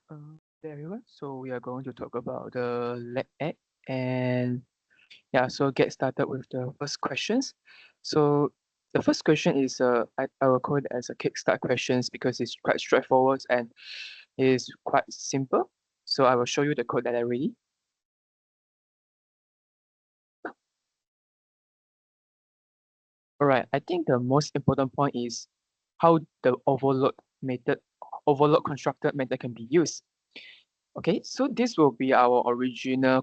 There everyone. So we are going to talk about the leg act and yeah, so get started with the first questions. So the first question is I will call it as a kickstart questions because it's quite straightforward and is quite simple. So I will show you the code that I ready. Alright, I think the most important point is how the overload constructed method can be used. Okay, so this will be our original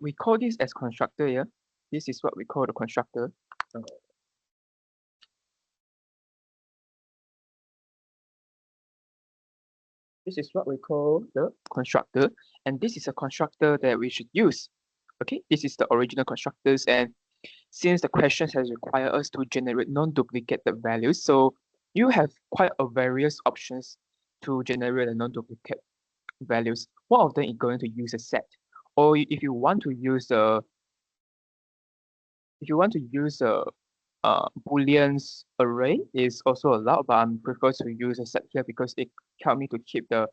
we call this as constructor here. This is what we call the constructor. Uh, This is what we call the constructor, and this is a constructor that we should use. Okay, this is the original constructors, and since the questions has required us to generate non-duplicated values, so you have quite a various options to generate a non-duplicate values. One of them is going to use a set, or if you want to use a booleans array is also allowed, but I'm prefer to use a set here because it help me to keep the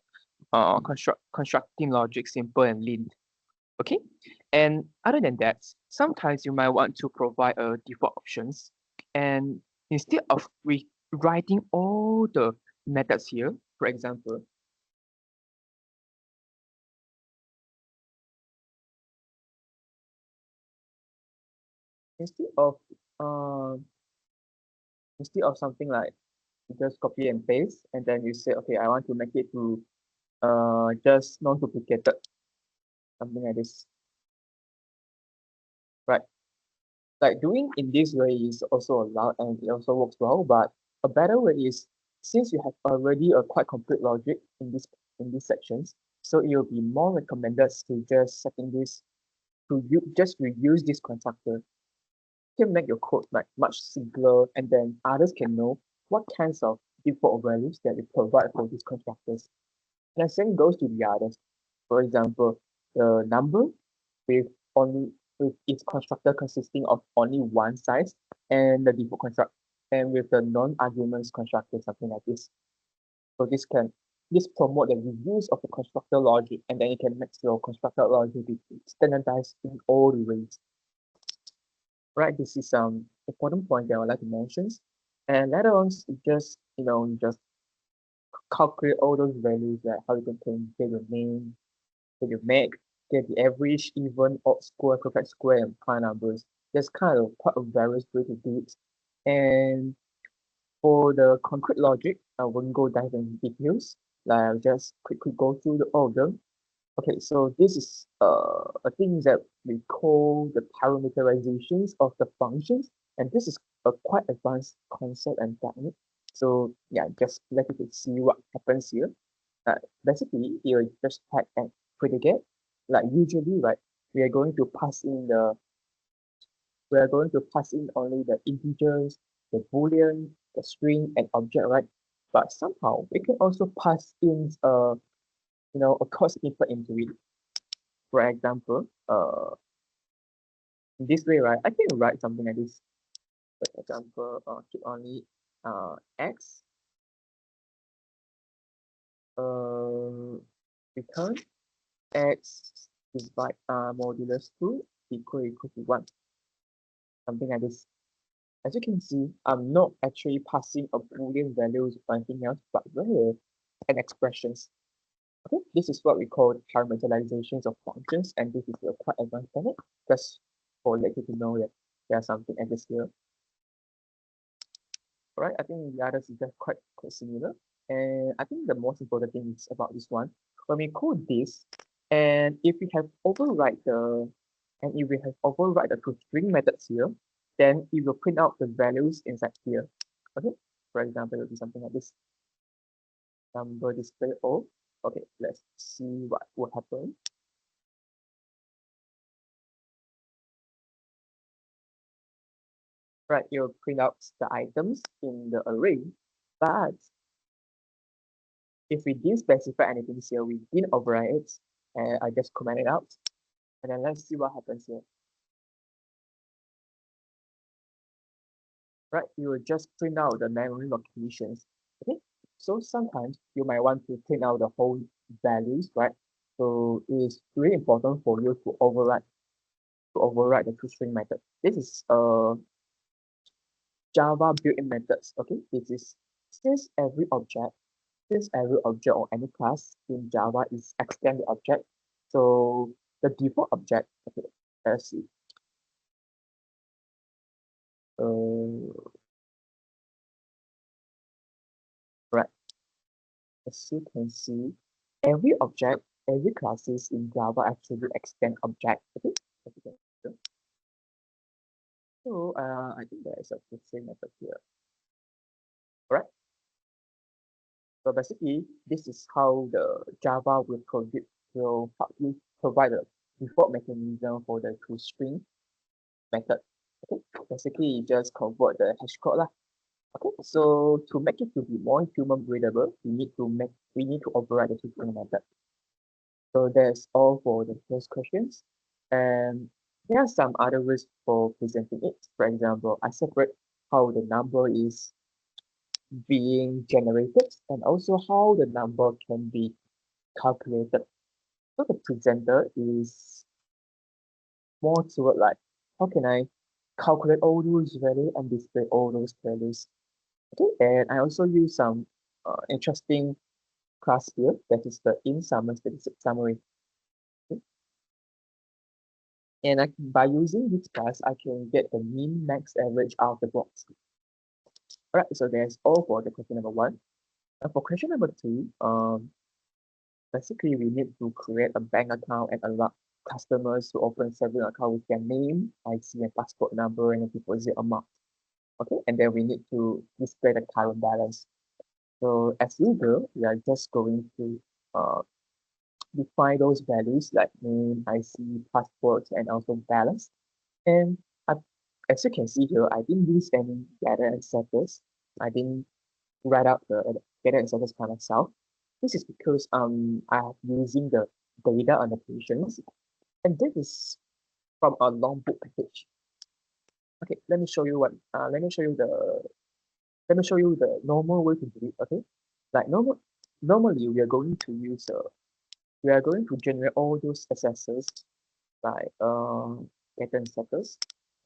constructing logic simple and lean. Okay, and other than that, sometimes you might want to provide a default options, and instead of rewriting all the methods here, for example, instead of uh, instead of something like just copy and paste, and then you say, okay, I want to make it to just non-duplicated, something like this, right? Like doing in this way is also allowed and it also works well, but a better way is since you have already a quite complete logic in these sections, so it will be more recommended to just setting this to you just reuse this constructor. You can make your code like much simpler and then others can know what kinds of default values that you provide for these constructors. And the same goes to the others. For example, the number with only with its constructor consisting of only one size and the default construct and with the non-arguments constructor, something like this. So this promote the reuse of the constructor logic and then you can make your constructor logic be standardized in all the ways. Right, this is some important point that I would like to mention. And later on, just just calculate all those values like how you can get your name, that you make, get the average, even, odd square, perfect square, and prime numbers. There's kind of quite a various way to do it. And for the concrete logic, I won't go dive in details. Like I'll just quickly go through all of them. Okay, so this is a thing that we call the parameterizations of the functions, and this is a quite advanced concept and technique. So yeah, just let you see what happens here. Basically, you just type and predicate. Like usually, right, we are going to pass in the we are going to pass in only the integers, the boolean, the string, and object, right? But somehow we can also pass in a code snippet into it. For example, in this way, right, I can write something like this. For example, keep only x return x divide modulus 2 equal to 1, something like this. As you can see, I'm not actually passing a boolean values or anything else, but rather an expressions. Okay, this is what we call parameterizations of functions, and this is a quite advanced method. Just for let you to know that there's something like this here. Alright, I think the others is just quite similar. And I think the most important thing is about this one. When we code this, and if we have override the toString methods here, then it will print out the values inside here. Okay, for example, it will be something like this. Number display all. Okay, let's see what will happen. Right, it will print out the items in the array, but if we didn't specify anything here, we didn't override it, and I just comment it out. And then let's see what happens here. Right, you will just print out the memory locations. Okay, So sometimes you might want to print out the whole values, right? So it's really important for you to override the toString method. This is Java built-in methods. Okay, this is since every object, or any class in Java is extended object. So the default object, okay, let's see. Right, as you can see, every object, every classes in Java actually extend object. Okay, so I think there is a toString method here. Right. So basically, this is how the Java will help you provide a default mechanism for the toString method. Okay, basically you just convert the hash code lah. Okay, so to make it to be more human readable, we need to override the toString method. So that's all for the first questions. And there are some other ways for presenting it. For example, I separate how the number is being generated and also how the number can be calculated. So the presenter is more toward like, how can I calculate all those values and display all those values? Okay, and I also use some interesting class here, that is the in-summer statistic summary. Okay. And by using this class, I can get the mean, max, average out of the box. All right, so that's all for the question number one. And for question number two, basically we need to create a bank account and allow customers to open saving account with their name, IC, and passport number and a deposit amount. Okay, and then we need to display the current balance. So as usual, we are just going to uh, define those values like name, IC, passport, and also balance. And I, as you can see here, I didn't use any data and setters. I didn't write out the data and setters by myself. This is because I'm using the data annotations, and this is from a long book package. Okay, let me show you the normal way to do it. Okay, like normally we are going to generate all those accesses like data and setters,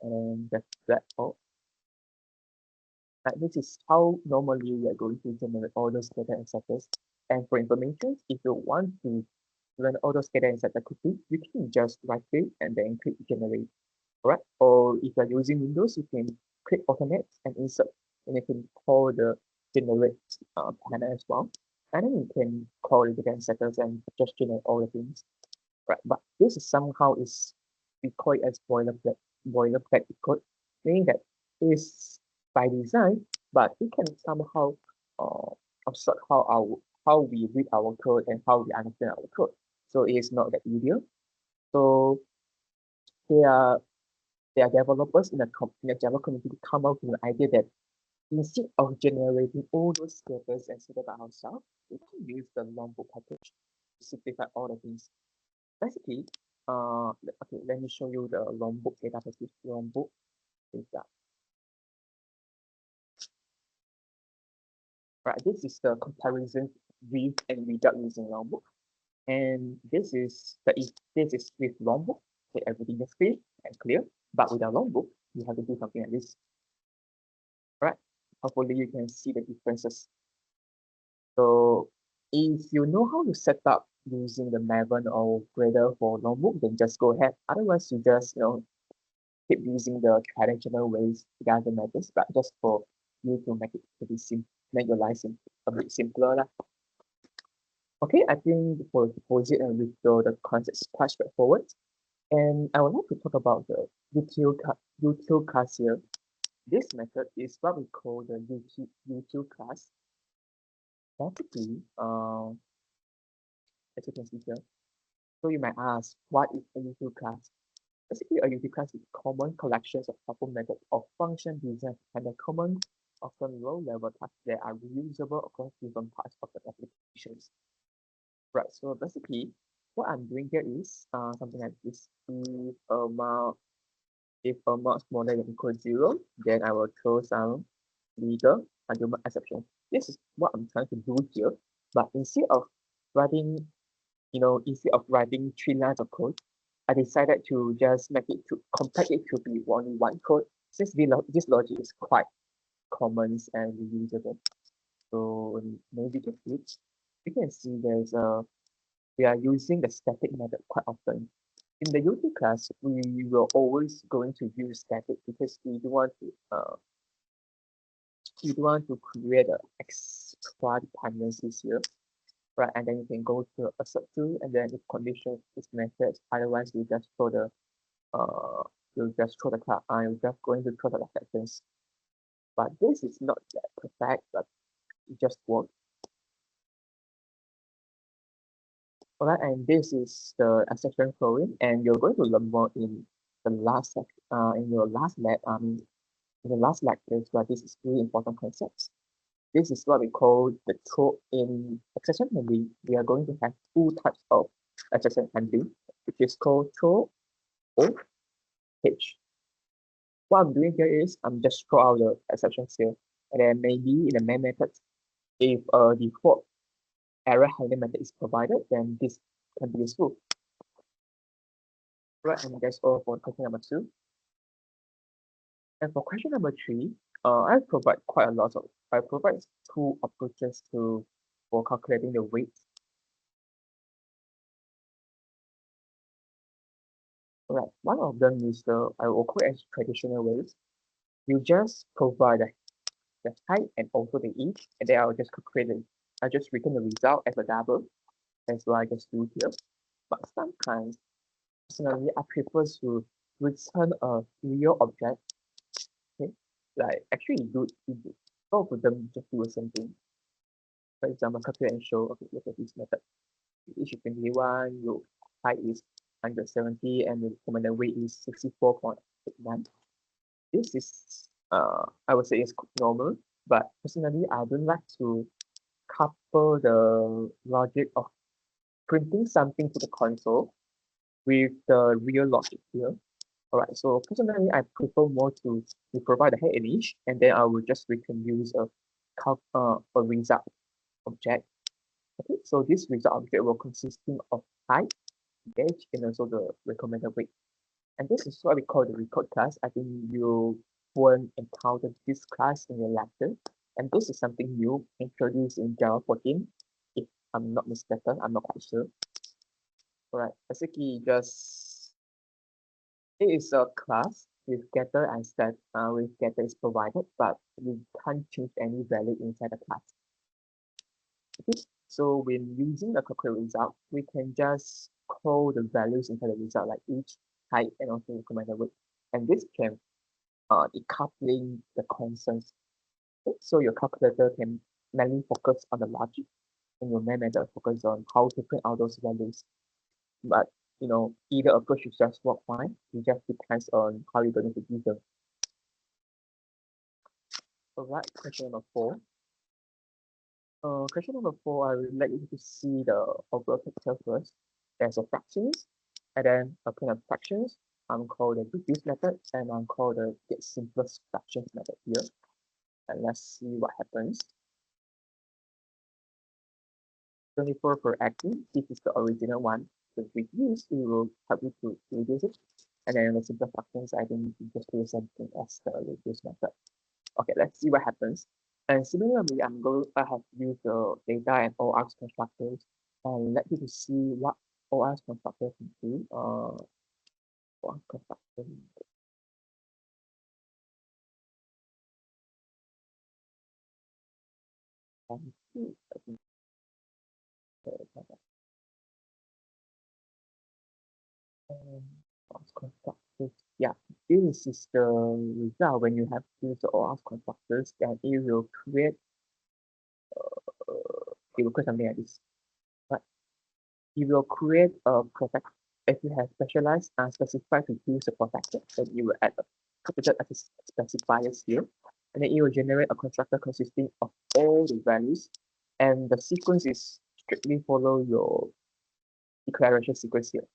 and that's all. Like this is how normally we are going to generate all those data and setters. And for information, if you want to run all those data and setters quickly, you can just right click and then click generate. Alright, or if you're using Windows, you can click automate and insert, and you can call the generate panel as well. And then you can call the data and setters and just generate all the things. Right, but this is somehow is we call it as boilerplate code, meaning that is by design, but it can somehow obstruct how we read our code and how we understand our code. So it is not that ideal. So there are there are developers in the Java community to come up with an idea that instead of generating all those scripts and set it by ourselves, we can use the longbook package to simplify all the things. Basically, okay, let me show you the longbook data package. Longbook data. Right, this is the comparison with and without using longbook. And this is with longbook. Okay, everything is clear and clear. But without longbook, you have to do something like this. Right? Hopefully you can see the differences. So if you know how to set up using the Maven or Gradle for longbook, then just go ahead. Otherwise, you just keep using the traditional ways. It doesn't matter, but just for you to make it to be make your life a bit simpler lah. Okay, I think for deposit and withdraw, the concept is quite straightforward. And I would like to talk about the util class here. This method is what we call the util class. Basically, as you can see here, so you might ask, what is a util class? Basically, a util class is common collections of proper methods of function designed and the common, often low-level tasks that are reusable across different parts of the applications. Right, so basically, what I'm doing here is something like this. If amount smaller than equal to 0, then I will throw some legal argument exception. this is what I'm trying to do here. But instead of writing, instead of writing 3 lines of code, I decided to just make it to compact it to be only one code, since this logic is quite common and reusable. So maybe the switch. You can see we are using the static method quite often. In the UT class, we will always going to use static because we don't want to create a extra dependencies here, right? And then you can go to assert to, and then if condition is met, otherwise uh you just throw the class, you're just going to throw the exceptions. But this is not that perfect, but it just works. Alright, and this is the exception throwing, and you're going to learn more in the last in your last lab in the last lectures, but this is really important concepts. This is what we call the throw in exception handling. We are going to have 2 types of exception handling, which is called throw or hitch. What I'm doing here is I'm just throw out the exceptions here, and then maybe in the main method, if a default error handling method is provided, then this can be useful. Right, and that's all for question number 2. And for question number 3, I provide 2 approaches for calculating the weight. Right, one of them is I will call it as traditional ways. You just provide the height and also the age, and then I'll just I just return the result as a double. That's what I just do here. But sometimes, personally, I prefer to return a real object. Okay, like actually both of them just do the same thing. For example, calculate and show. Okay, look at this method. Age is 21, your height is 170, and the recommended weight is 64.89. This is I would say it's normal, but personally I don't like to couple the logic of printing something to the console with the real logic here. Alright, so personally I prefer more to provide a head image, and then I will just use a result object. Okay, so this result object will consisting of height, age, and also the recommended weight. And this is what we call the record class. I think you won't encounter this class in your lecture. And this is something new introduced in Java 14. If I'm not mistaken, I'm not quite sure. Alright, basically it is a class with getter and set with getter is provided, but we can't change any value inside the class. Okay, so when using the calculate result, we can just call the values inside the result like age, height, and also recommended weight. And this can decoupling the constants. Okay, so your calculator can mainly focus on the logic, and your main method focus on how to print out those values. But either approach is just work fine. It just depends on how you're going to use them. Alright, question number 4. Question number 4, I would like you to see the overall picture first. There's a fractions, and then a kind of fractions. I'm called the reduce method, and I'm called the get simplest fractions method here. And let's see what happens. 24 per active, this is the original one. The reduce, it will help you to reduce it. And then the simple fractions, I think you just do the same thing as the reduce method. Okay, let's see what happens. And similarly, I have used the data and ORs constructors and let you to see what ORs constructor can do. OR constructor. ORs constructors. Yeah, this is the result when you have used the ORs constructors, then it will create something like this. But it will create a protect. If you have specialized and specified to use a protector, then you will add a capital X specifiers here, and then it will generate a constructor consisting of all the values, and the sequence is strictly follow your declaration sequence here.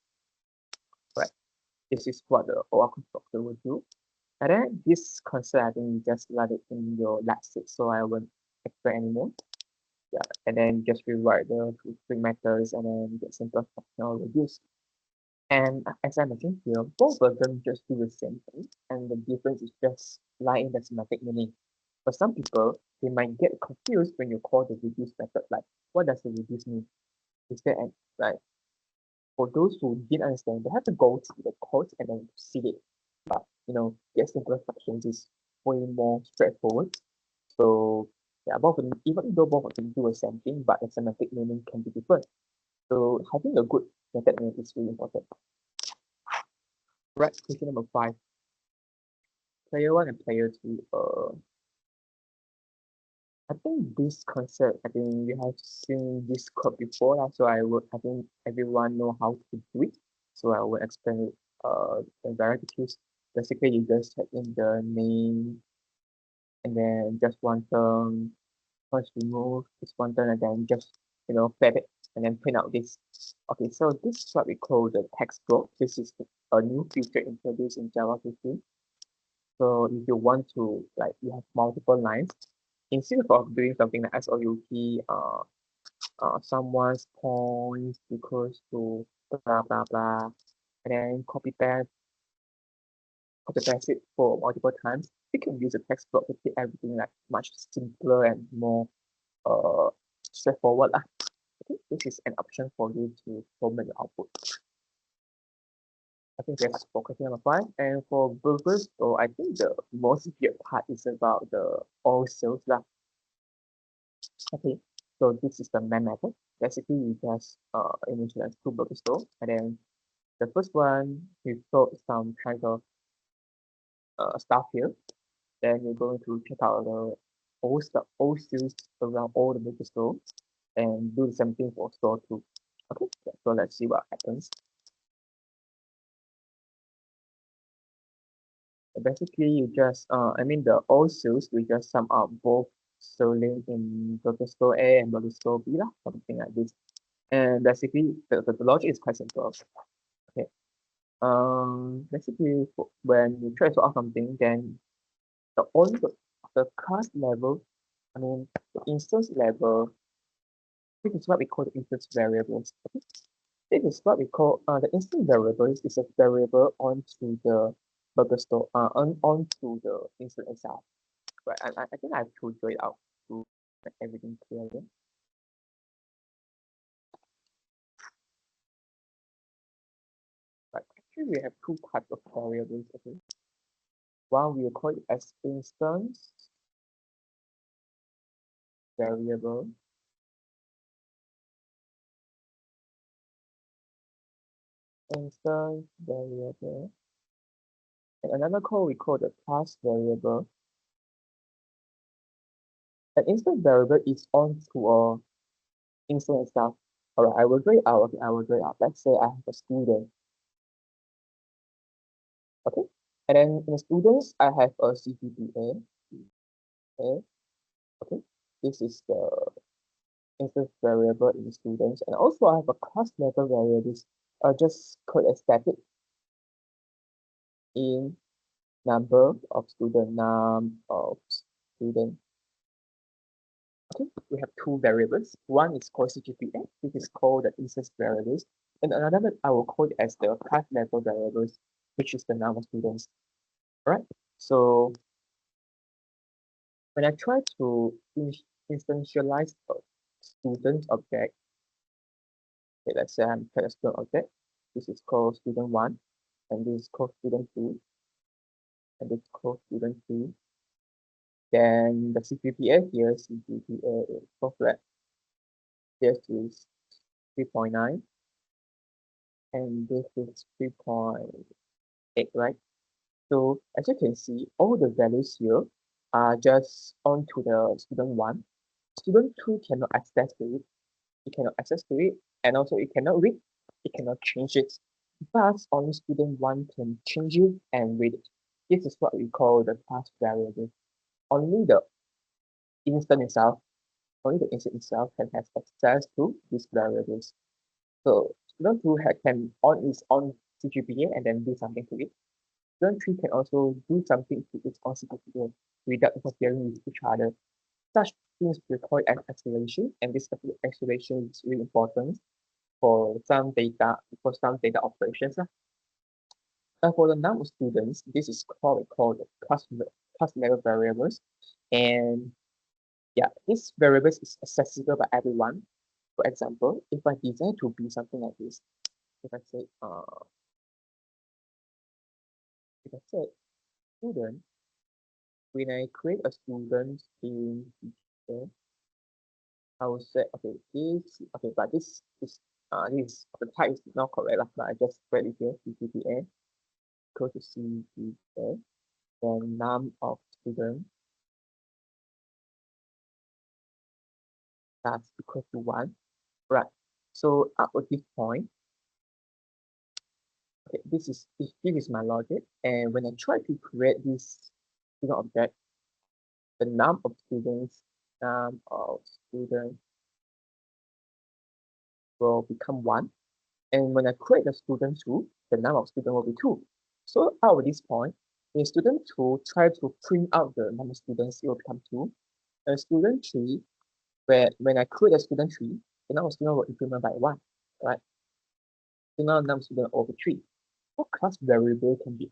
Right. This is what the OR constructor will do. And then this concept, I think you just write it in your lab sheet, so I won't explain anymore. Yeah, and then just rewrite the string methods and then get simple functional reduce. And as I mentioned here, both of them just do the same thing, and the difference is just lie in the semantic meaning. For some people, they might get confused when you call the reduce method, like what does the reduce mean? Is there an like for those who didn't understand, they have to go to the code and then see it. But get simpler functions is way more straightforward. So yeah, both of them, even though both of them do the same thing, but the semantic meaning can be different. So having a good method name is really important. Right, question number 5. Player 1 and player 2. I think this concept, I think we have seen this code before, so I think everyone know how to do it. So I will explain it in direct case. Basically, you just type in the name and then just one term, first remove this one term, and then just flip it and then print out this. Okay, so this is what we call the text block. This is a new feature introduced in Java 15. So if you want to, like, you have multiple lines, instead of doing something like SOUT, someone's points equals to blah blah blah, and then copy paste it for multiple times, you can use a text block to keep everything like much simpler and more uh straightforward lah. Okay, this is an option for you to format your output. I think that's for question number 5. And for burgers, so I think the most weird part is about the all sales lah. Okay, so this is the main method. Basically, you just initialize 2 burger store, and then the first one you throw some kind of stuff here. Then you're going to check out the all sales around all the burger store, and do the same thing for store 2. Okay, so let's see what happens. Basically, you just the all sales we just sum up both selling in burger store A and burger store B lah, something like this. And basically, the logic is quite simple. Okay. Basically, when you try to solve something, then the class level, the instance level, this is what we call the instance variables. Okay. This is what we call the instance variables is a variable onto the burger store onto the instance itself. Right. I think I have to draw it out to make everything clear again. Right. Actually, we have 2 types of variables. Okay. One we will call it as instance variable. Instance variable. And another call we call the class variable. An instance variable is onto a instance itself. Alright, I will draw it out. Okay, I will draw it out. Let's say I have a student. Okay, and then in the students, I have a CPPA. Okay, okay, this is the instance variable in the students, and also I have a class level variables. Just called as static in number of student. Okay, we have 2 variables. One is called CGPA, which is called the instance variables, and another I will call it as the class level variables, which is the number of students. Alright, so when I try to instantialize a student object, okay, let's say I'm creating a student object. This is called student 1, and this is called student 2, and this is called student 3. Then the CPPA here, CPPA is correct. This is 3.9, and this is 3.8, right? So as you can see, all the values here are just onto the student 1. Student 2 cannot access to it. It cannot access to it, and also it cannot read, it cannot change it. But only student 1 can change it and read it. This is what we call the class variable. Only the instance itself, only the instance itself can have access to these variables. So student 2 can on its own CGPA and then do something to it. Student 3 can also do something to its own CGPA without interfering with each other. such things we call it acceleration, and this acceleration is really important for some data operations. And for the number of students, this is called the class level variables. And yeah, this variables is accessible by everyone. For example, if I design to be something like this, if I say if I say student, when I create a student in teacher, I will say but this the type is not correct lah, but I just write it here, CPTA equal to CPTA, then num of student that's equal to 1. Right. So up at this point, okay, this is my logic. And when I try to create this student object, the num of students will become 1. And when I create the student 2, the number of students will be 2. So out of this point, in student 2, try to print out the number of students, it will become 2. And student 3, where when I create a student 3, the number of students will increment by 1, right? So now the number of students over 3. What class variable can be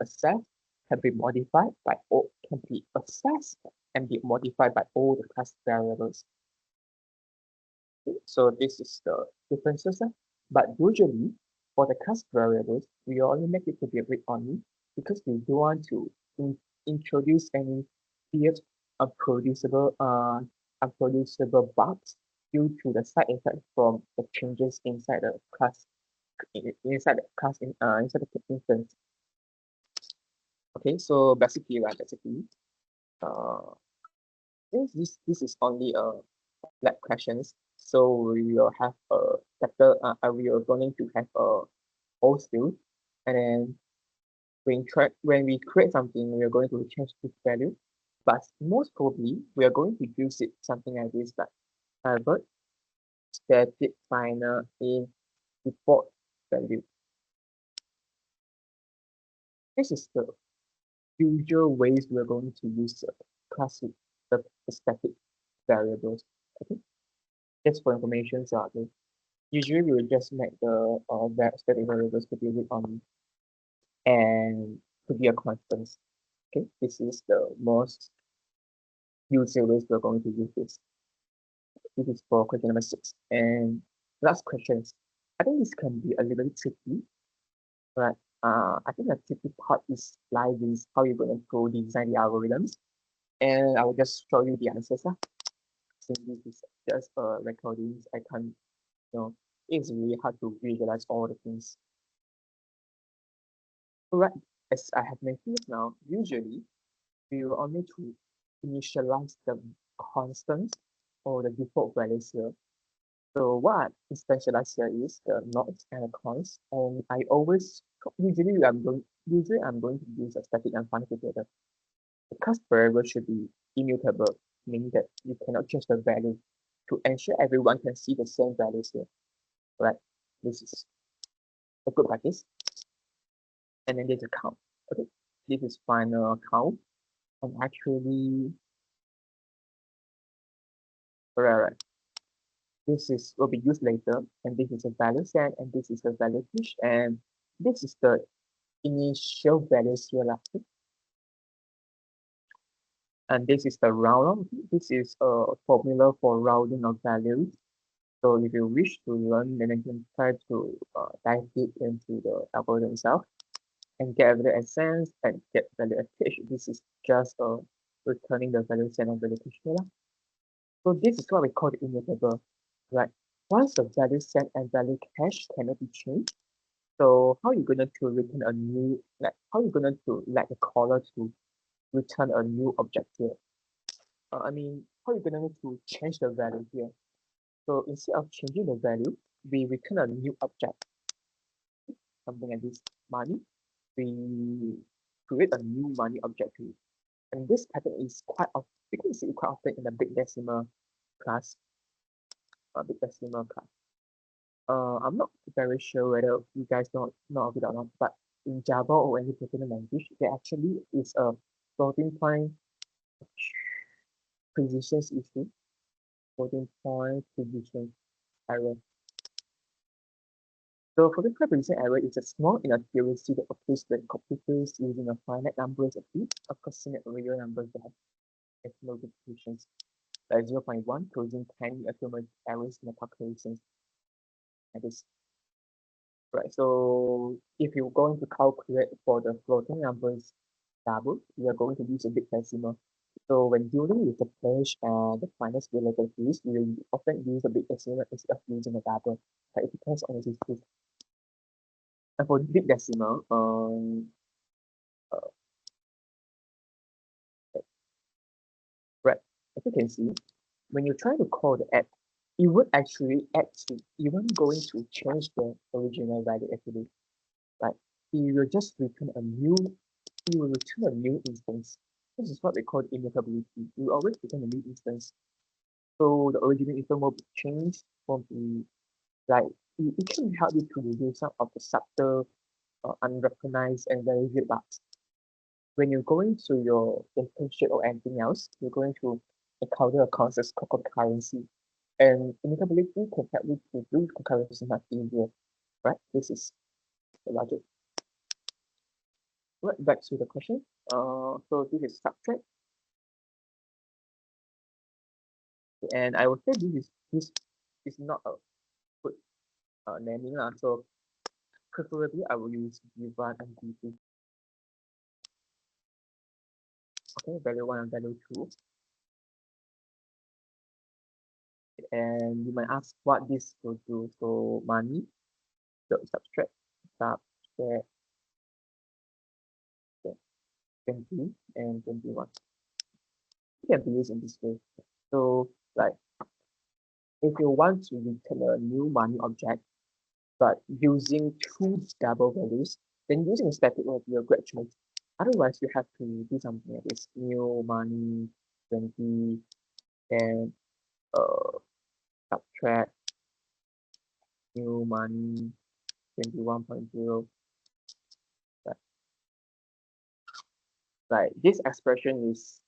modified by all, can be accessed and be modified by all the class variables. Okay, so this is the differences. But usually for the class variables, we only make it to be read only because we don't want to introduce any weird unproducible bugs due to the side effect from the changes inside the class inside the instance. Okay, so basically, uh, this is only a lab questions. So we will have a chapter. We are going to have a whole field, and then when we create something, we are going to change this value. But most probably, we are going to use it something like this, like private static final in default value. This is the usual ways we are going to use classic the static variables. Okay, just for information, so okay. Usually we will just make the static variables to be read only and to be a constant. Okay, this is the most usual ways we're going to use this. This is for question number 6. And last questions. I think this can be a little bit tricky, but I think the tricky part is like this, how you're going to design the algorithms. And I will just show you the answers. Since this is just recordings, I can't, it's really hard to visualize all the things. Alright, as I have mentioned now, usually we will only to initialize the constants or the default values here. So what I specialize here is the nodes and the const, and I always usually I'm going to use a static and function together. The class variable should be immutable, meaning that you cannot change the value to ensure everyone can see the same values here. Right? This is a good practice. And then there's a count. Okay, this is final count, and actually, right. This will be used later, and this is a value set, and this is the value fish, and this is the initial values here. And this is the round. This is a formula for rounding of values. So if you wish to learn, then you can try to dive deep into the algorithm itself and get value essence and get value attached. This is just returning the value set and value fish here. So this is what we call the immutable. Right? Once the value set and value cache cannot be changed, so how are you gonna to return a new how are you gonna to let the caller to return a new object here? I mean, how are you gonna to change the value here? So instead of changing the value, we return a new object, something like this money. We create a new money object here. And this pattern is you can see it quite often in the big decimal class, big decimal class. I'm not very sure whether you guys know of it or not, but in Java or any programming language, there actually is a floating point precision issue, floating point precision error. So floating point precision error is a small inaccuracy that occurs when computers using a finite numbers of bits approximate real numbers that have decimal distributions, like 0.1, causing tiny accumulated errors in the calculations. Like this. Right, so if you're going to calculate for the floating numbers double, we are going to use a big decimal. So when dealing with the Polish and the finance related fields, we will often use a big decimal instead of using a double. But it depends on the use. And for big decimal, uh, right, as you can see, when you try to call the app, it would actually actually even going to change the original value actually. Like it will just return a new, it will return a new instance. This is what we call immutability. You always return a new instance. So the original instance will be changed from the like it can help you to reduce some of the subtle, unrecognized and very weird bugs. When you're going to your internship or anything else, you're going to encounter a concept called concurrency. And immutability can help you to do concurrency much easier, right? This is the logic. Right, back to the question. So this is subtract, and I would say this is not a good naming lah. So preferably I will use v1 and v2. Okay, value 1 and value 2. And you might ask what this will do. So money, so subtract 20 and 21. It can be used in this way. So like if you want to return a new money object, but using two double values, then using a static will be a great choice. Otherwise, you have to do something like this: new money 20 and subtract new money 21.0. Like this expression is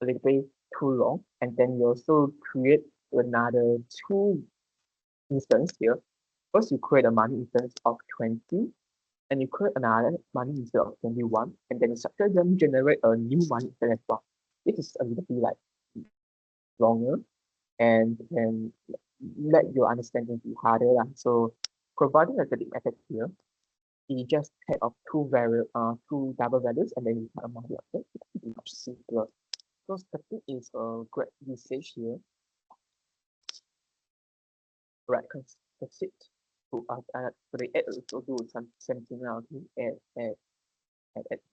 a little bit too long, and then you also create another two instance here. First, you create a money instance of 20, and you create another money instead of 21, and then you subtract them, generate a new money instance as well. This is a little bit like longer and can let your understanding be harder. So providing a static method here, you just take of two double values and then you have a multi object. It's much simpler. So static is a great usage here. Right, consider so they add also do some something else add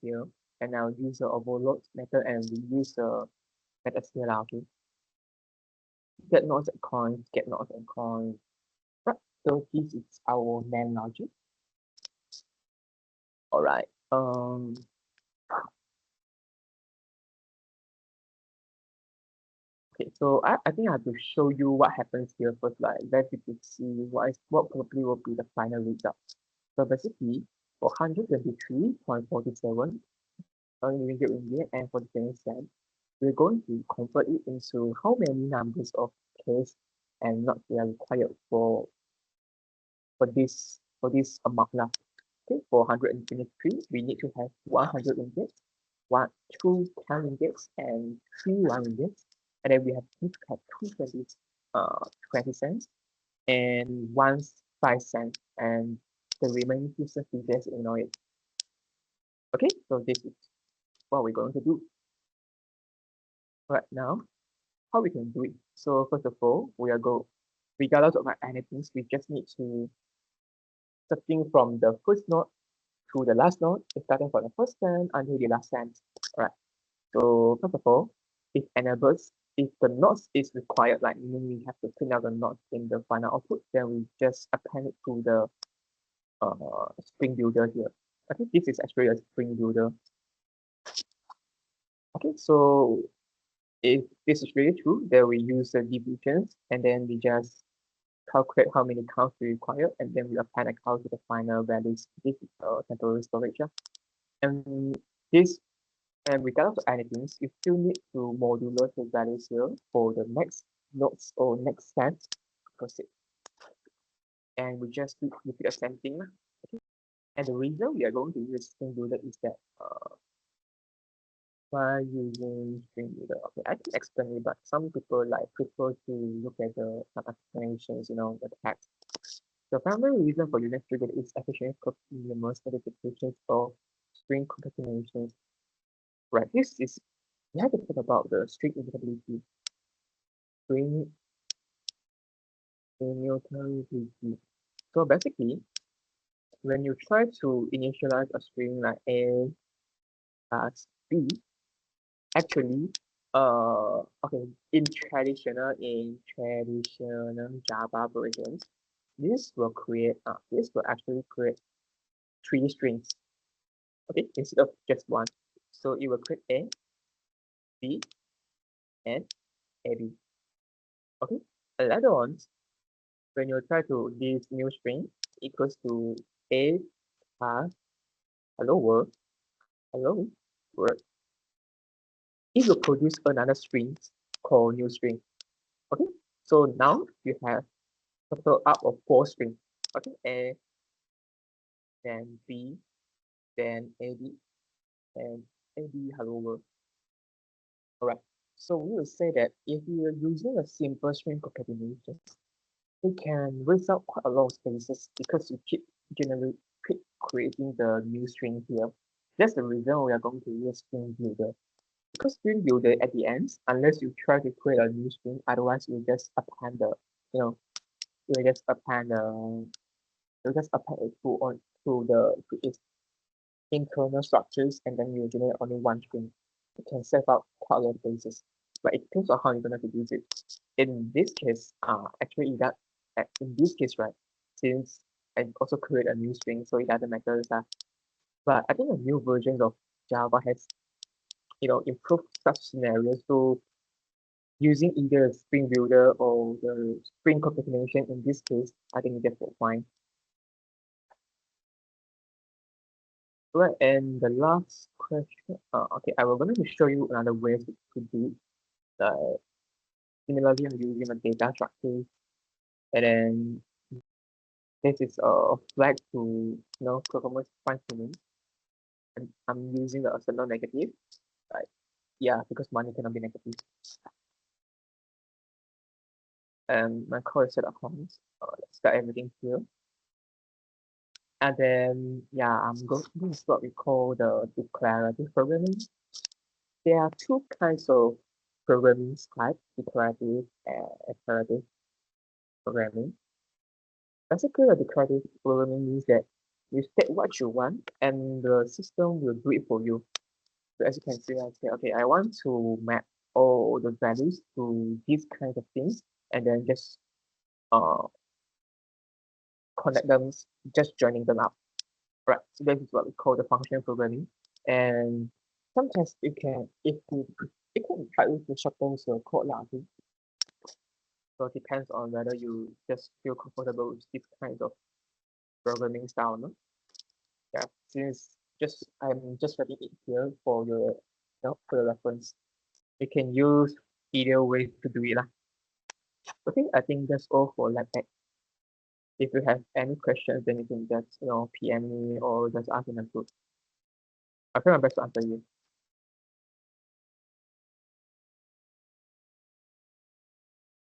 here, and now use the overload method and we use the method here now. Okay, get nodes and coins, get nodes and coins. Right, so this is our NAND logic. All right. Okay, so I think I have to show you what happens here first, like let you to see what probably will be the final result. So basically, for 123.47 ringgit and 47 cents, we're going to convert it into how many numbers of case and not they are required for this amount now. Okay, for 123, we need to have 100 ringgit, two 10 ringgits, and three 1 ringgits. And then we need to have two 20 cents and one 5 cents, and the remaining pieces we just ignore it. Okay, so this is what we're going to do right now. How we can do it? So first of all, regardless of anything, we just need to starting from the first node to the last node, starting from the first cent until the last cent. Alright. So first of all, if the nodes is required, like meaning we have to print out the nodes in the final output, then we just append it to the string builder here. Okay, this is actually a string builder. Okay, so if this is really true, then we use the divisions and then we just calculate how many counts we require and then we append a count to the final values. This is temporary storage. And this And regardless of anything, you still need to modular the values here for the next nodes or next set to proceed. And we just repeat the same thing. Okay? And the reason we are going to use string builder is that by using string builder, okay, I can explain it, but some people like prefer to look at the explanations, the text. The primary reason for using string builder is efficient copying the most modifications of string concatenations. Right, this is we have to talk about the string immutability, string immutability. So basically, when you try to initialize a string like A as B, actually, okay, in traditional Java versions, this will actually create three strings, okay, instead of just one. So it will create A, B, and AB. Okay, later on, when you try to this new string equals to A plus hello world, hello world, it will produce another string called new string. Okay, so now you have a total up of four strings. Okay, A, then B, then AB, and AB hello world. Alright, so we will say that if you are using a simple string concatenation, it can waste out quite a lot of spaces because you keep creating the new string here. That's the reason we are going to use string builder. Because string builder at the end, unless you try to create a new string, otherwise you just append the, you know, you just append the, you just append it to its internal structures, and then you generate only one string. You can save out quite a lot of places, but it depends on how you're going to use it. In this case, actually that in this case, right, since I also create a new string, so it doesn't matter that. But I think a new version of Java has, improved such scenarios. So using either Spring Builder or the Spring concatenation in this case, I think that's fine. Right, and the last question, okay, I will going to show you another way to do it. Similarly, I'm using a data structure, and then this is a flag to, performance fine tuning, and I'm using the ascending negative, right? Yeah, because money cannot be negative. And my code is set up comments. Let's start everything here. And then, yeah, this is what we call the declarative programming. There are two kinds of programming type, declarative and imperative programming. Basically, a declarative programming means that you state what you want and the system will do it for you. So as you can see, I say, okay, I want to map all the values to these kinds of things, and then just uh connect them, just joining them up. Right. So this is what we call the function programming. And sometimes it can try to shorten your code lah. So it depends on whether you just feel comfortable with this kind of programming style, no? Yeah. Since I'm just writing it here for your reference. You can use either way to do it lah. Okay, I think that's all for lab tech. If you have any questions, then you can just PM me or just ask in the group. I'll try my best to answer you.